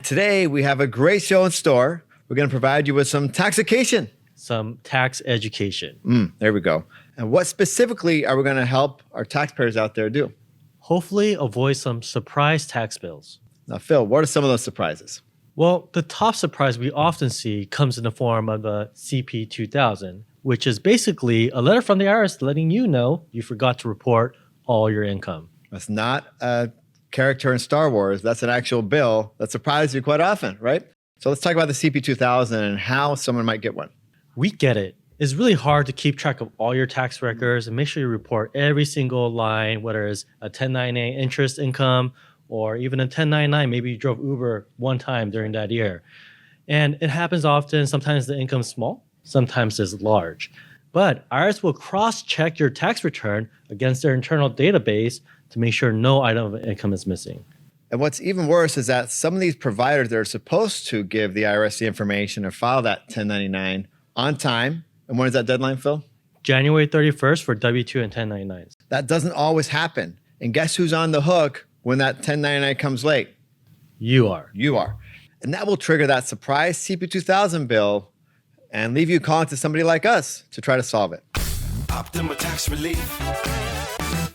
today we have a great show in store. We're going to provide you with some tax-ucation. Some tax education. There we go. And what specifically are we going to help our taxpayers out there do? Hopefully avoid some surprise tax bills. Now, Phil, what are some of those surprises? Well, the top surprise we often see comes in the form of the CP2000, which is basically a letter from the IRS letting you know you forgot to report all your income. That's not a character in Star Wars. That's an actual bill that surprises you quite often, right? So let's talk about the CP2000 and how someone might get one. We get it. It's really hard to keep track of all your tax records and make sure you report every single line, whether it's a 1099 interest income or even a 1099. Maybe you drove Uber one time during that year. And it happens often. Sometimes the income's small, sometimes it's large. But IRS will cross-check your tax return against their internal database to make sure no item of income is missing. And what's even worse is that some of these providers that are supposed to give the IRS the information or file that 1099 on time. And when is that deadline, Phil? January 31st for W-2 and 1099s. That doesn't always happen. And guess who's on the hook when that 1099 comes late? You are. You are. And that will trigger that surprise CP2000 bill and leave you calling to somebody like us to try to solve it. Optima tax relief.